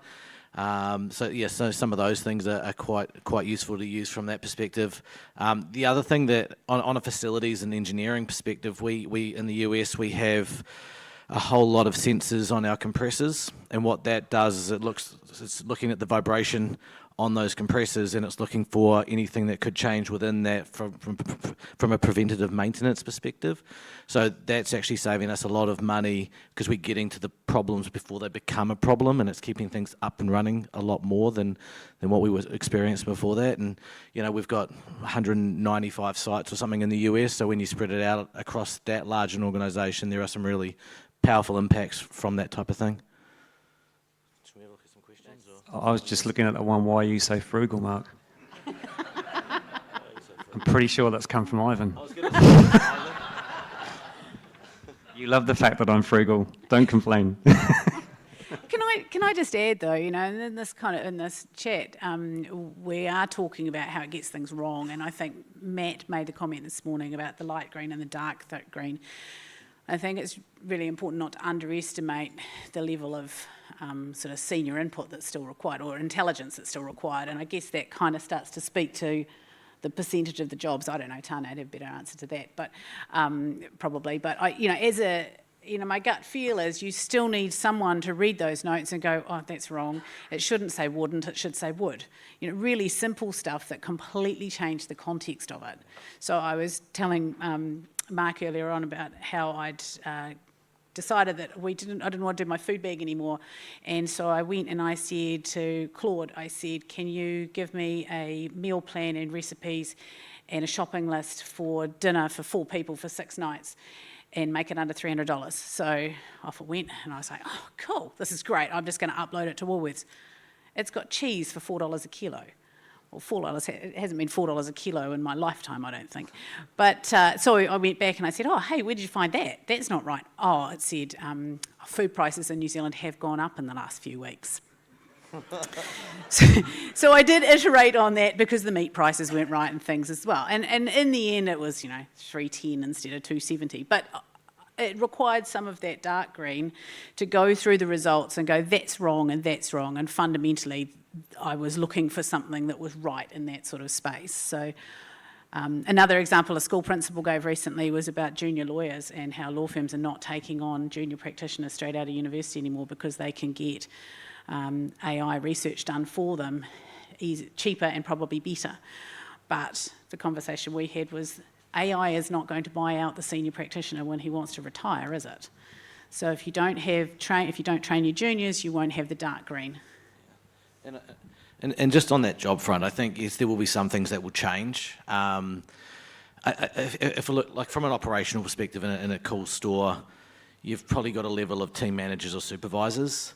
So some of those things are quite useful to use from that perspective. The other thing that on a facilities and engineering perspective, we in the US we have a whole lot of sensors on our compressors, and what that does is it's looking at the vibration on those compressors, and it's looking for anything that could change within that from a preventative maintenance perspective. So that's actually saving us a lot of money because we're getting to the problems before they become a problem, and it's keeping things up and running a lot more than what we were experiencing before that. And you know, we've got 195 sites or something in the US, so when you spread it out across that large an organisation, there are some really powerful impacts from that type of thing. Should we look at some questions? Or? I was just looking at the one, why are you so frugal, Mark? I'm pretty sure that's come from Ivan. I was going to say, You love the fact that I'm frugal. Don't complain. Can I just add though, you know, in this chat, we are talking about how it gets things wrong, and I think Matt made the comment this morning about the light green and the dark green. I think it's really important not to underestimate the level of sort of senior input that's still required, or intelligence that's still required, and I guess that kind of starts to speak to the percentage of the jobs. I don't know, Tane would have a better answer to that, but probably. But my gut feel is you still need someone to read those notes and go, oh, that's wrong. It shouldn't say wouldn't, it should say would. You know, really simple stuff that completely changed the context of it. So I was telling Mark earlier on about how I'd decided that I didn't want to do my food bag anymore. And so I went and I said to Claude, I said, can you give me a meal plan and recipes and a shopping list for dinner for 4 people for 6 nights and make it under $300? So off it went, and I was like, oh, cool, this is great. I'm just going to upload it to Woolworths. It's got cheese for $4 a kilo. Well, $4, it hasn't been $4 a kilo in my lifetime, I don't think. But so I went back and I said, oh, hey, where did you find that? That's not right. Oh, it said food prices in New Zealand have gone up in the last few weeks. So I did iterate on that because the meat prices weren't right and things as well. And in the end, it was, $3.10 instead of $2.70. But it required some of that dark green to go through the results and go, that's wrong and that's wrong. And fundamentally, I was looking for something that was right in that sort of space. So another example a school principal gave recently was about junior lawyers and how law firms are not taking on junior practitioners straight out of university anymore because they can get AI research done for them cheaper and probably better. But the conversation we had was AI is not going to buy out the senior practitioner when he wants to retire, is it? So if you don't train your juniors, you won't have the dark green. And just on that job front, I think yes, there will be some things that will change. If we look like from an operational perspective in a cool store, you've probably got a level of team managers or supervisors.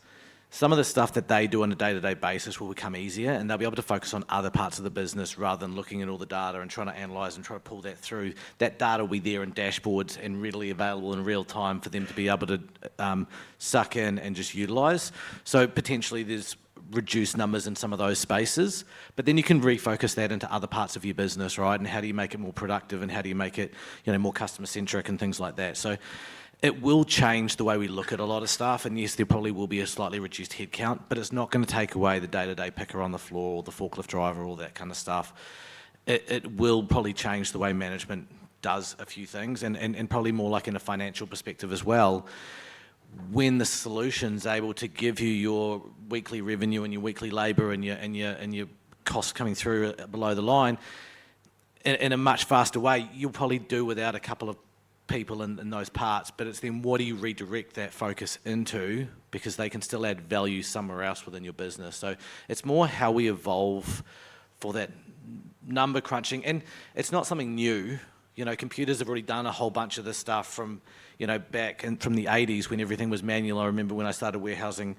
Some of the stuff that they do on a day-to-day basis will become easier, and they'll be able to focus on other parts of the business rather than looking at all the data and trying to analyse and try to pull that through. That data will be there in dashboards and readily available in real time for them to be able to suck in and just utilise. So potentially there's reduced numbers in some of those spaces, but then you can refocus that into other parts of your business, right? And how do you make it more productive, and how do you make it, more customer-centric and things like that. So it will change the way we look at a lot of stuff, and yes, there probably will be a slightly reduced headcount, but it's not going to take away the day-to-day picker on the floor or the forklift driver, all that kind of stuff. It will probably change the way management does a few things, and probably more like in a financial perspective as well. When the solution's able to give you your weekly revenue and your weekly labour and your costs coming through below the line in a much faster way, you'll probably do without a couple of people in those parts, but it's then what do you redirect that focus into, because they can still add value somewhere else within your business. So it's more how we evolve for that number crunching, and it's not something new. Computers have already done a whole bunch of this stuff from back from the 80s when everything was manual. I remember when I started warehousing,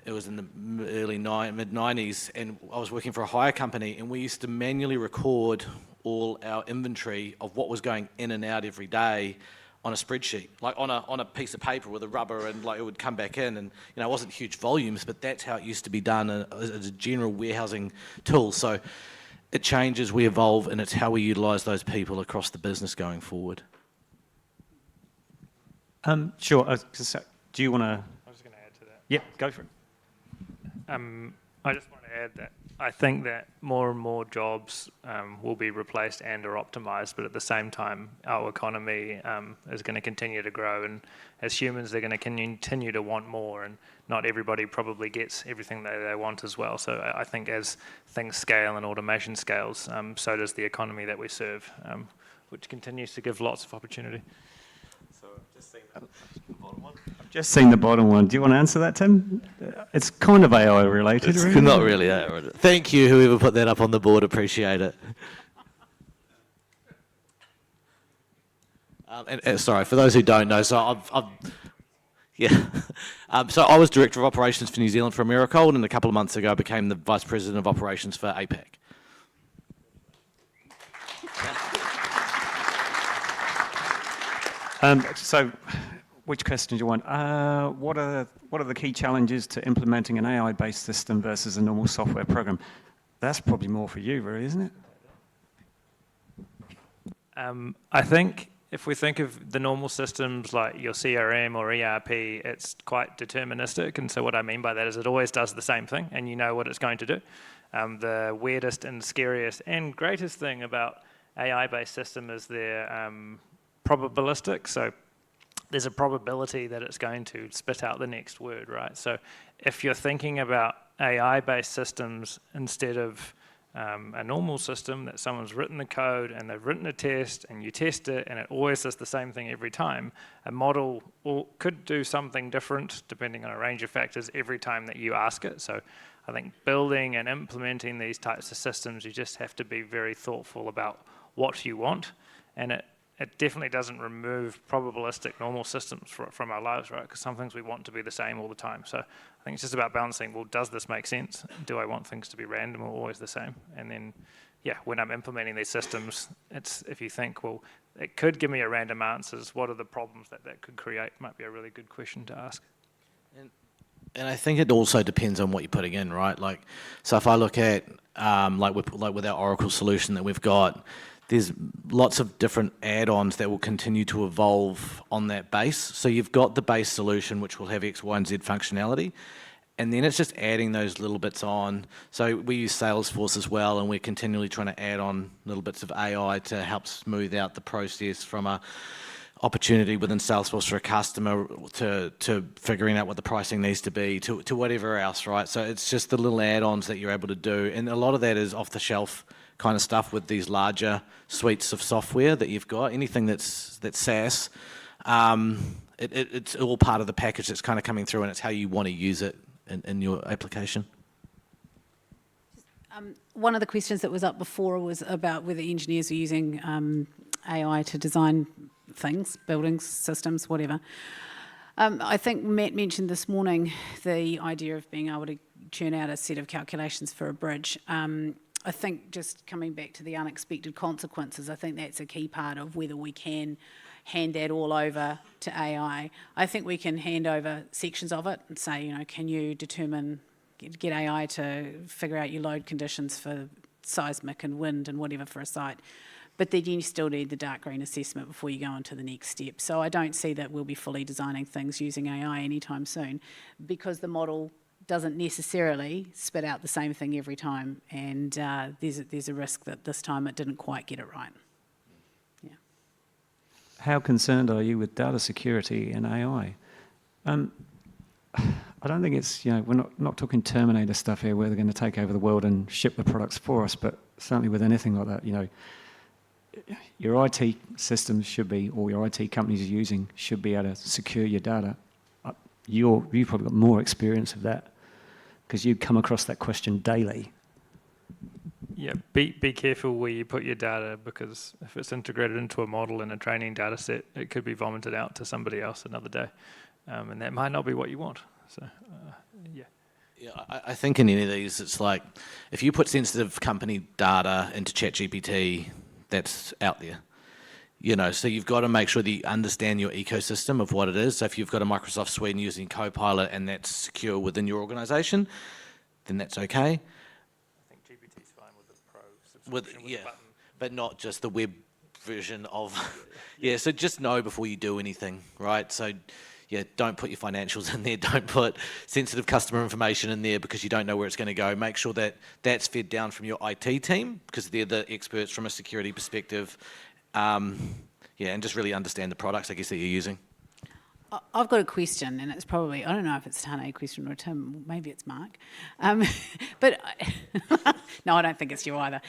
it was in the mid-90s, and I was working for a hire company, and we used to manually record all our inventory of what was going in and out every day on a spreadsheet, like on a piece of paper with a rubber, and like it would come back in, and it wasn't huge volumes, but that's how it used to be done as a general warehousing tool. So it changes, we evolve, and it's how we utilise those people across the business going forward. Sure. Do you want to? I was just going to add to that. Yep, go for it. I just want to add that I think that more and more jobs will be replaced and or optimized, but at the same time, our economy is going to continue to grow, and as humans, they're going to continue to want more, and not everybody probably gets everything that they want as well. So I think as things scale and automation scales, so does the economy that we serve, which continues to give lots of opportunity. So I've just seen the bottom one. Just seen the bottom one. Do you want to answer that, Tim? It's kind of AI related, It's really. not really AI related. Thank you, whoever put that up on the board. Appreciate it. And sorry, for those who don't know, so so I was Director of Operations for New Zealand for Americold, and a couple of months ago I became the Vice President of Operations for APAC. So, which question do you want? What are the key challenges to implementing an AI-based system versus a normal software program? That's probably more for you, really, isn't it? I think if we think of the normal systems like your CRM or ERP, it's quite deterministic. And so what I mean by that is it always does the same thing and you know what it's going to do. The weirdest and scariest and greatest thing about AI-based system is they're probabilistic. So there's a probability that it's going to spit out the next word, right? So if you're thinking about AI-based systems instead of a normal system that someone's written the code and they've written a test and you test it and it always does the same thing every time, a model could do something different depending on a range of factors every time that you ask it. So I think building and implementing these types of systems, you just have to be very thoughtful about what you want, and it definitely doesn't remove probabilistic normal systems from our lives, right? Because some things we want to be the same all the time. So I think it's just about balancing, well, does this make sense? Do I want things to be random or always the same? And then, yeah, when I'm implementing these systems, it's if you think, well, it could give me a random answers, what are the problems that could create? Might be a really good question to ask. And I think it also depends on what you're putting in, right? Like, so if I look at like with our Oracle solution that we've got, there's lots of different add-ons that will continue to evolve on that base. So you've got the base solution, which will have X, Y, and Z functionality, and then it's just adding those little bits on. So we use Salesforce as well, and we're continually trying to add on little bits of AI to help smooth out the process from a opportunity within Salesforce for a customer to figuring out what the pricing needs to be to whatever else, right? So it's just the little add-ons that you're able to do, and a lot of that is off-the-shelf kind of stuff with these larger suites of software that you've got. Anything that's SaaS, it's all part of the package that's kind of coming through, and it's how you want to use it in your application. One of the questions that was up before was about whether engineers are using AI to design things, buildings, systems, whatever. I think Matt mentioned this morning the idea of being able to churn out a set of calculations for a bridge. I think just coming back to the unexpected consequences, I think that's a key part of whether we can hand that all over to AI. I think we can hand over sections of it and say, you know, can you get AI to figure out your load conditions for seismic and wind and whatever for a site. But then you still need the dark green assessment before you go on to the next step. So I don't see that we'll be fully designing things using AI anytime soon, because the model doesn't necessarily spit out the same thing every time, and there's a risk that this time it didn't quite get it right. Yeah. How concerned are you with data security in AI? I don't think it's, you know, we're not talking Terminator stuff here where they're going to take over the world and ship the products for us, but certainly with anything like that, you know, your IT systems should be, or your IT companies are using, should be able to secure your data. You've probably got more experience of that because you come across that question daily. Yeah, be careful where you put your data, because if it's integrated into a model in a training data set, it could be vomited out to somebody else another day, and that might not be what you want. So, yeah. Yeah, I think in any of these, it's like if you put sensitive company data into ChatGPT, that's out there. You know, so you've got to make sure that you understand your ecosystem of what it is. So if you've got a Microsoft suite and using Copilot and that's secure within your organization, then that's okay. I think GPT's fine with the Pro subscription with the button. But not just the web version of... Yeah, so just know before you do anything, right? So, yeah, don't put your financials in there, don't put sensitive customer information in there because you don't know where it's going to go. Make sure that that's fed down from your IT team because they're the experts from a security perspective. Yeah, and just really understand the products, I guess, that you're using. I've got a question, and it's probably, I don't know if it's Tane a question or Tim, maybe it's Mark. But no, I don't think it's you either.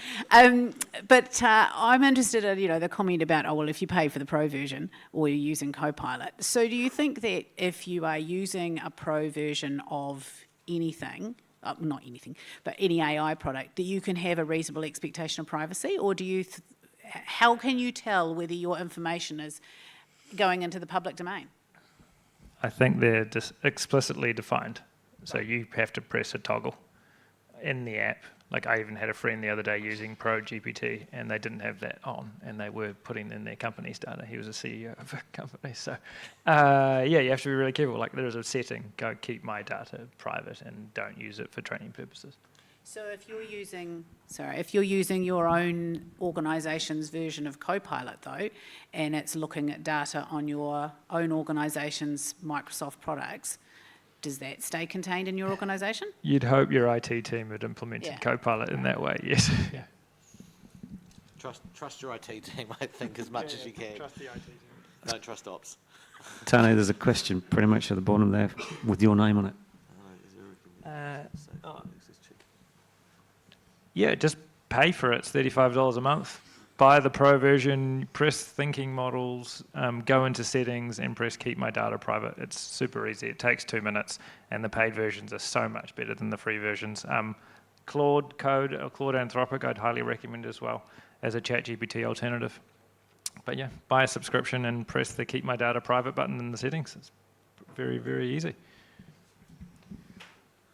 But I'm interested in, the comment about, oh, well, if you pay for the pro version or you're using Copilot. So do you think that if you are using a pro version of anything, not anything, but any AI product, that you can have a reasonable expectation of privacy? Or do you, how can you tell whether your information is going into the public domain? I think they're just explicitly defined. So you have to press a toggle in the app. Like I even had a friend the other day using Pro GPT and they didn't have that on and they were putting in their company's data. He was a CEO of a company. So yeah, you have to be really careful. Like there's a setting, go keep my data private and don't use it for training purposes. So if you're using your own organisation's version of Copilot though, and it's looking at data on your own organisation's Microsoft products, does that stay contained in your organisation? You'd hope your IT team had implemented Copilot in that way, yes. Yeah. Trust your IT team, I think, as much as you can. Trust the IT team. Don't trust ops. Tane, there's a question pretty much at the bottom there with your name on it. Yeah, just pay for it. It's $35 a month. Buy the pro version, press thinking models, go into settings and press keep my data private. It's super easy. It takes 2 minutes and the paid versions are so much better than the free versions. Claude Code or Claude Anthropic I'd highly recommend as well as a ChatGPT alternative. But yeah, buy a subscription and press the keep my data private button in the settings. It's very, very easy.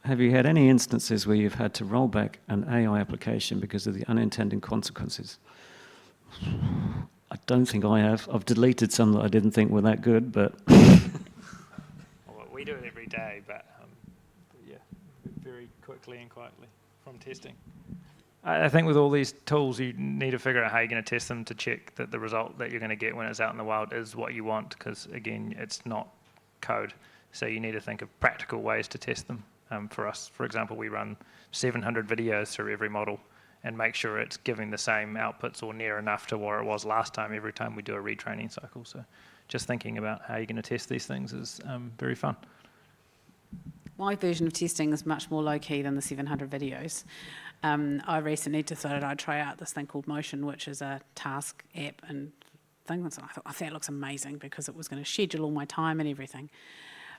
Have you had any instances where you've had to roll back an AI application because of the unintended consequences? I don't think I have. I've deleted some that I didn't think were that good, but... Well, we do it every day, but yeah, very quickly and quietly from testing. I think with all these tools, you need to figure out how you're going to test them to check that the result that you're going to get when it's out in the wild is what you want, because again, it's not code. So you need to think of practical ways to test them. For us, for example, we run 700 videos through every model and make sure it's giving the same outputs or near enough to where it was last time every time we do a retraining cycle. So just thinking about how you're going to test these things is very fun. My version of testing is much more low-key than the 700 videos. I recently decided I'd try out this thing called Motion, which is a task app and thing. I thought that looks amazing because it was going to schedule all my time and everything.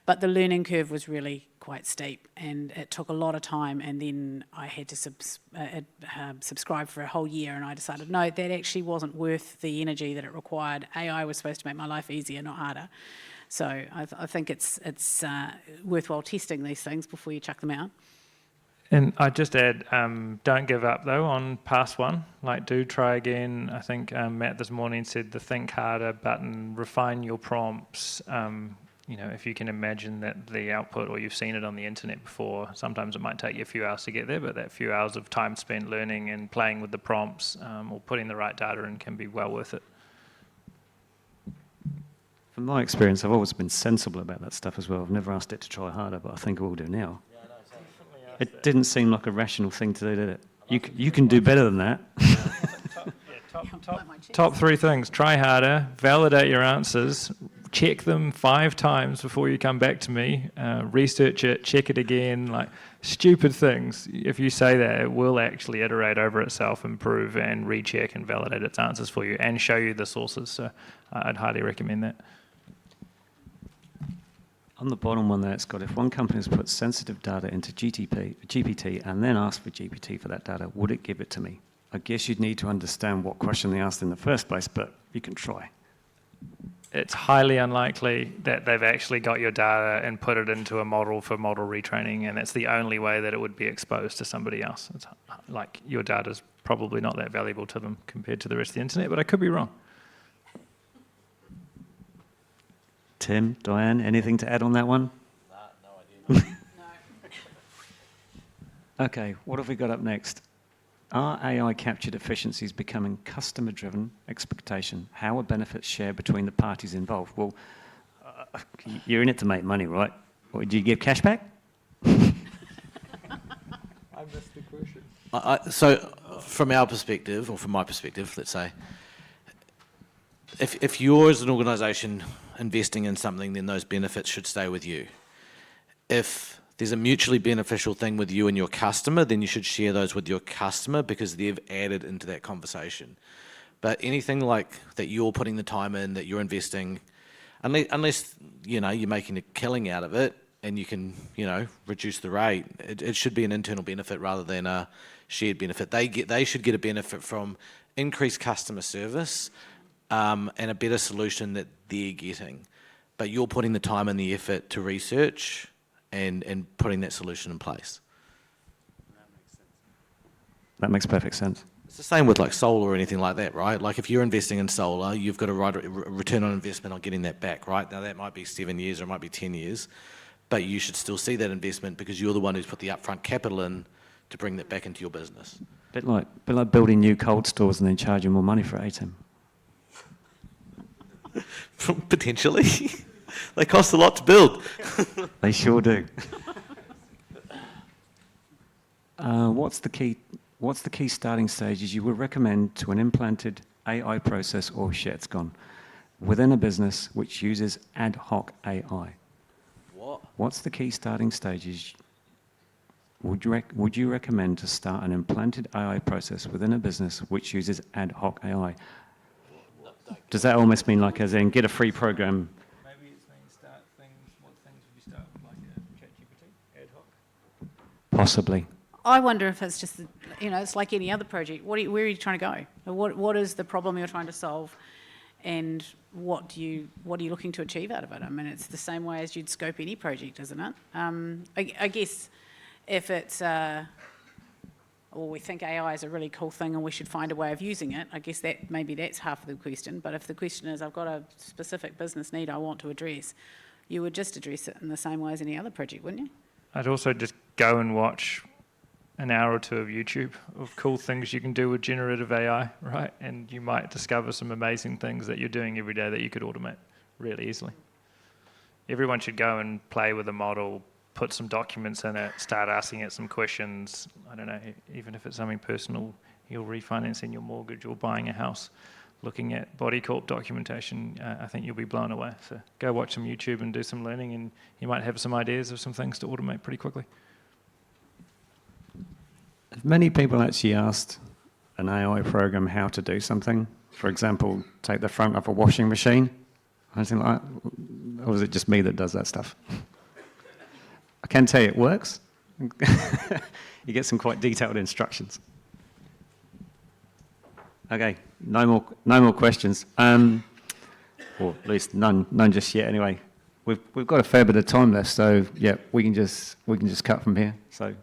But the learning curve was really quite steep and it took a lot of time, and then I had to subscribe for a whole year, and I decided, no, that actually wasn't worth the energy that it required. AI was supposed to make my life easier, not harder. So I think it's worthwhile testing these things before you chuck them out. And I'd just add, don't give up though on pass one. Like, do try again. I think Matt this morning said the think harder button, refine your prompts. If you can imagine that the output, or you've seen it on the internet before, sometimes it might take you a few hours to get there, but that few hours of time spent learning and playing with the prompts or putting the right data in can be well worth it. From my experience, I've always been sensible about that stuff as well. I've never asked it to try harder, but I think I will do now. It didn't seem like a rational thing to do, did it? You can do better than that. Top 3 things. Try harder, validate your answers, check them 5 times before you come back to me, research it, check it again, like stupid things. If you say that, it will actually iterate over itself, improve and recheck and validate its answers for you and show you the sources. So I'd highly recommend that. On the bottom one there, it's got, if one company has put sensitive data into GPT and then asked for GPT for that data, would it give it to me? I guess you'd need to understand what question they asked in the first place, but you can try. It's highly unlikely that they've actually got your data and put it into a model for model retraining, and that's the only way that it would be exposed to somebody else. It's like your data's probably not that valuable to them compared to the rest of the internet, but I could be wrong. Tim, Diane, anything to add on that one? No idea. Okay, what have we got up next? Are AI captured efficiencies becoming customer-driven expectation? How are benefits shared between the parties involved? Well, You're in it to make money, right? Or do you give cash back? I missed the question. So, from our perspective, or from my perspective, let's say, if you're as an organisation investing in something, then those benefits should stay with you. If there's a mutually beneficial thing with you and your customer, then you should share those with your customer because they've added into that conversation. But anything like that you're putting the time in, that you're investing, unless you know, you're making a killing out of it and you can, you know, reduce the rate, it should be an internal benefit rather than a shared benefit. They should get a benefit from increased customer service and a better solution that they're getting. But you're putting the time and the effort to research and putting that solution in place. That makes perfect sense. It's the same with like solar or anything like that, right? Like if you're investing in solar, you've got a return on investment on getting that back, right? Now that might be 7 years or it might be 10 years, but you should still see that investment because you're the one who's put the upfront capital in to bring that back into your business. Bit like building new cold stores and then charging more money for ATM. Potentially. They cost a lot to build. They sure do. What's the key starting stages you would recommend to an implanted AI process, or shit, it's gone, within a business which uses ad hoc AI? What? What's the key starting stages would you recommend to start an implanted AI process within a business which uses ad hoc AI? Does that almost mean like as in get a free program? Maybe it's mean start things. What things would you start with, like ChatGPT, ad hoc? Possibly. I wonder if it's just, you know, it's like any other project. Where are you trying to go? What is the problem you're trying to solve, and what are you looking to achieve out of it? I mean, it's the same way as you'd scope any project, isn't it? I guess if it's, we think AI is a really cool thing and we should find a way of using it, I guess that maybe that's half of the question. But if the question is, I've got a specific business need I want to address, you would just address it in the same way as any other project, wouldn't you? I'd also just go and watch an hour or two of YouTube of cool things you can do with generative AI, right? And you might discover some amazing things that you're doing every day that you could automate really easily. Everyone should go and play with a model, put some documents in it, start asking it some questions. I don't know, even if it's something personal, you're refinancing your mortgage or buying a house, looking at body corp documentation, I think you'll be blown away. So go watch some YouTube and do some learning, and you might have some ideas of some things to automate pretty quickly. Have many people actually asked an AI program how to do something? For example, take the front of a washing machine, anything like that? Or is it just me that does that stuff? I can tell you it works. You get some quite detailed instructions. Okay, no more questions. Or at least none just yet. Anyway, we've got a fair bit of time left, so yeah, we can just cut from here. So,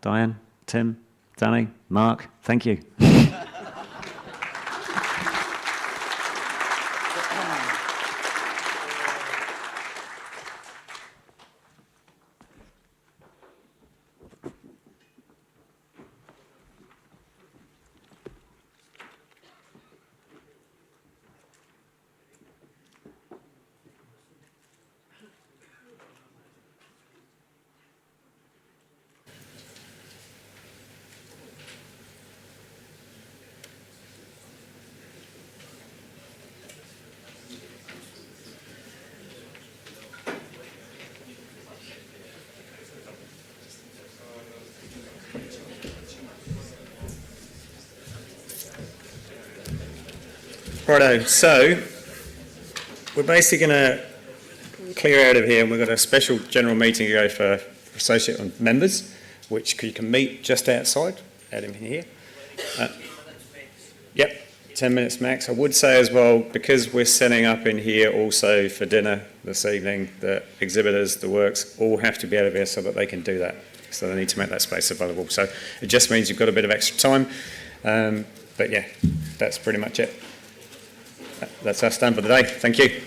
Diane, Tim, Danny, Mark, thank you. Righto, so we're basically going to clear out of here, and we've got a special general meeting to go for associate members, which you can meet just outside, out in here. Yep, 10 minutes max. I would say as well, because we're setting up in here also for dinner this evening, the exhibitors, the works, all have to be out of here so that they can do that. So they need to make that space available. So it just means you've got a bit of extra time. But yeah, that's pretty much it. That's us done for the day. Thank you.